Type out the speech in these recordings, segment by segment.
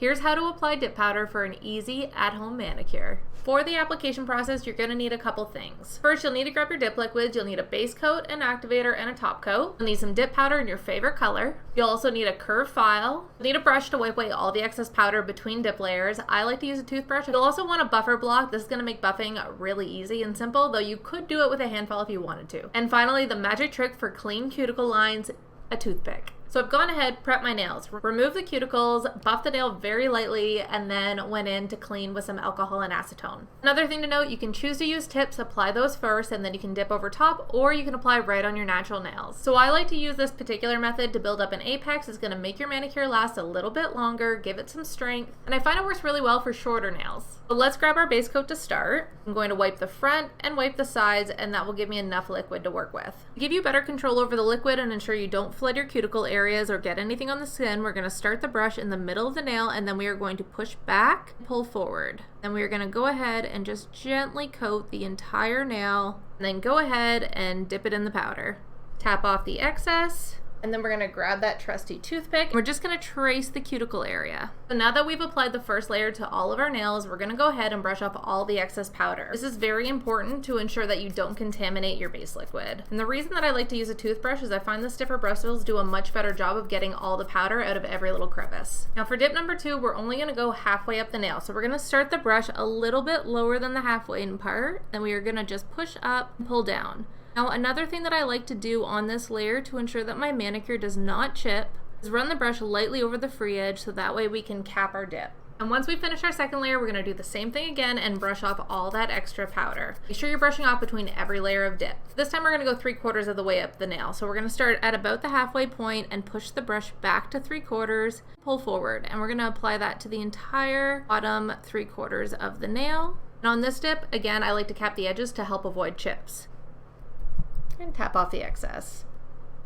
Here's how to apply dip powder for an easy at-home manicure. For the application process, you're going to need a couple things. First, you'll need to grab your dip liquids. You'll need a base coat, an activator, and a top coat. You'll need some dip powder in your favorite color. You'll also need a curved file. You'll need a brush to wipe away all the excess powder between dip layers. I like to use a toothbrush. You'll also want a buffer block. This is going to make buffing really easy and simple, though you could do it with a hand file if you wanted to. And finally, the magic trick for clean cuticle lines, a toothpick. So I've gone ahead, prepped my nails, removed the cuticles, buffed the nail very lightly, and then went in to clean with some alcohol and acetone. Another thing to note, you can choose to use tips, apply those first, and then you can dip over top, or you can apply right on your natural nails. So I like to use this particular method to build up an apex. It's gonna make your manicure last a little bit longer, give it some strength, and I find it works really well for shorter nails. So let's grab our base coat to start. I'm going to wipe the front and wipe the sides, and that will give me enough liquid to work with. To give you better control over the liquid and ensure you don't flood your cuticle areas or get anything on the skin, we're going to start the brush in the middle of the nail, and then we are going to push back, pull forward. Then we are going to go ahead and just gently coat the entire nail, and then go ahead and dip it in the powder. Tap off the excess. And then we're gonna grab that trusty toothpick. We're just gonna trace the cuticle area. So now that we've applied the first layer to all of our nails, we're gonna go ahead and brush off all the excess powder. This is very important to ensure that you don't contaminate your base liquid. And the reason that I like to use a toothbrush is I find the stiffer bristles do a much better job of getting all the powder out of every little crevice. Now for dip number 2, we're only gonna go halfway up the nail. So we're gonna start the brush a little bit lower than the halfway part, and we are gonna just push up and pull down. Now another thing that I like to do on this layer to ensure that my manicure does not chip is run the brush lightly over the free edge so that way we can cap our dip. And once we finish our second layer, we're going to do the same thing again and brush off all that extra powder. Make sure you're brushing off between every layer of dip. This time we're going to go 3/4 of the way up the nail. So we're going to start at about the halfway point and push the brush back to 3/4, pull forward, and we're going to apply that to the entire bottom 3/4 of the nail. And on this dip, again, I like to cap the edges to help avoid chips. And tap off the excess.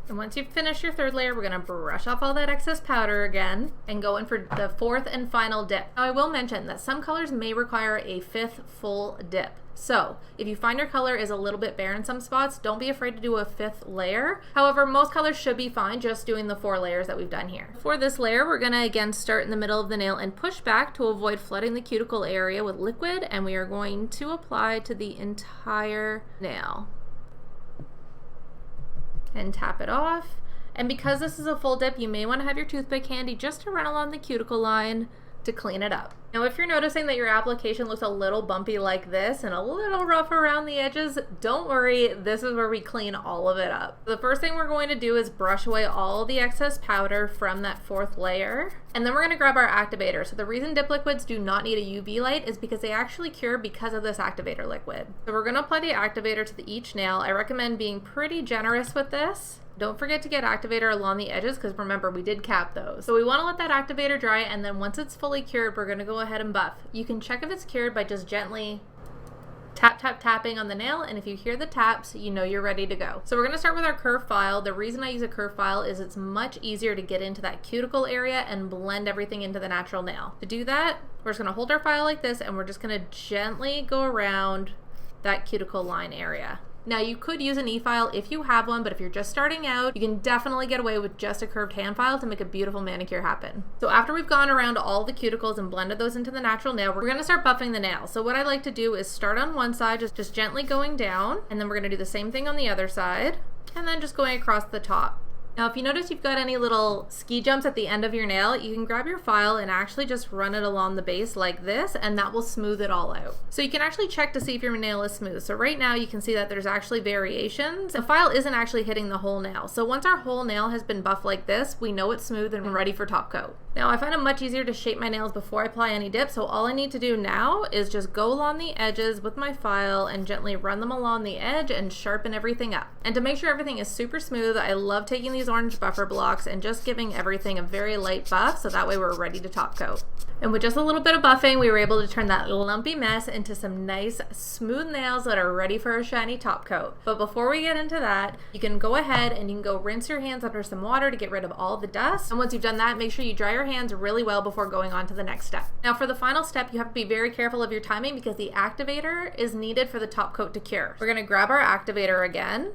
And once you've finished your third layer, we're gonna brush off all that excess powder again and go in for the fourth and final dip. Now I will mention that some colors may require a 5th full dip. So if you find your color is a little bit bare in some spots, don't be afraid to do a 5th layer. However, most colors should be fine just doing the 4 layers that we've done here. For this layer, we're gonna again start in the middle of the nail and push back to avoid flooding the cuticle area with liquid, and we are going to apply to the entire nail. And tap it off. And because this is a full dip, you may want to have your toothpick handy just to run along the cuticle line to clean it up. Now if you're noticing that your application looks a little bumpy like this and a little rough around the edges, don't worry, this is where we clean all of it up. The first thing we're going to do is brush away all the excess powder from that 4th layer, and then we're going to grab our activator. So the reason dip liquids do not need a UV light is because they actually cure because of this activator liquid. So we're going to apply the activator to each nail. I recommend being pretty generous with this. Don't forget to get activator along the edges because remember, we did cap those. So we want to let that activator dry, and then once it's fully cured, we're going to go ahead and buff. You can check if it's cured by just gently tapping on the nail, and if you hear the taps, you know you're ready to go. So we're going to start with our curved file. The reason I use a curved file is it's much easier to get into that cuticle area and blend everything into the natural nail. To do that, we're just going to hold our file like this, and we're just going to gently go around that cuticle line area. Now you could use an e-file if you have one, but if you're just starting out, you can definitely get away with just a curved hand file to make a beautiful manicure happen. So after we've gone around all the cuticles and blended those into the natural nail, we're gonna start buffing the nail. So what I like to do is start on one side, just gently going down, and then we're gonna do the same thing on the other side, and then just going across the top. Now if you notice you've got any little ski jumps at the end of your nail, you can grab your file and actually just run it along the base like this, and that will smooth it all out. So you can actually check to see if your nail is smooth. So right now you can see that there's actually variations. The file isn't actually hitting the whole nail. So once our whole nail has been buffed like this, we know it's smooth and ready for top coat. Now I find it much easier to shape my nails before I apply any dip, so all I need to do now is just go along the edges with my file and gently run them along the edge and sharpen everything up. And to make sure everything is super smooth, I love taking these orange buffer blocks and just giving everything a very light buff so that way we're ready to top coat. And with just a little bit of buffing, we were able to turn that lumpy mess into some nice smooth nails that are ready for a shiny top coat. But before we get into that, you can go ahead and you can go rinse your hands under some water to get rid of all the dust. And once you've done that, make sure you dry your hands really well before going on to the next step. Now for the final step, you have to be very careful of your timing because the activator is needed for the top coat to cure. We're gonna grab our activator again,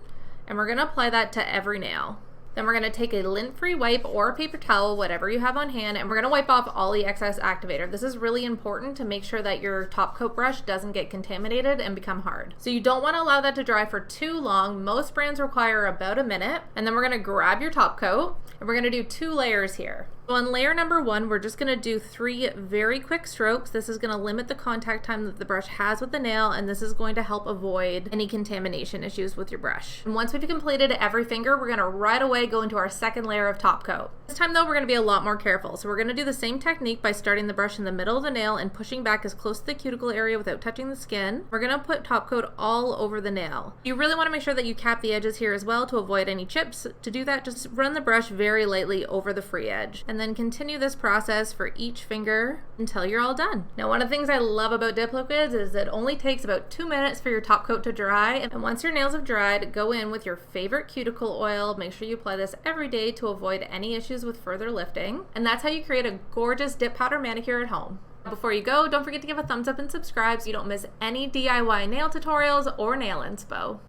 and we're gonna apply that to every nail. Then we're going to take a lint-free wipe or a paper towel, whatever you have on hand, and we're going to wipe off all the excess activator. This is really important to make sure that your top coat brush doesn't get contaminated and become hard. So you don't want to allow that to dry for too long. Most brands require about a minute. And then we're going to grab your top coat and we're going to do 2 layers here. So on layer number 1, we're just going to do 3 very quick strokes. This is going to limit the contact time that the brush has with the nail, and this is going to help avoid any contamination issues with your brush. And once we've completed every finger, we're going to right away go into our second layer of top coat. This time though, we're going to be a lot more careful. So we're going to do the same technique by starting the brush in the middle of the nail and pushing back as close to the cuticle area without touching the skin. We're going to put top coat all over the nail. You really want to make sure that you cap the edges here as well to avoid any chips. To do that, just run the brush very lightly over the free edge, and then continue this process for each finger until you're all done. Now, one of the things I love about dip liquids is it only takes about 2 minutes for your top coat to dry, and once your nails have dried, go in with your favorite cuticle oil. Make sure you apply this every day to avoid any issues with further lifting, and that's how you create a gorgeous dip powder manicure at home. Before you go, don't forget to give a thumbs up and subscribe so you don't miss any DIY nail tutorials or nail inspo.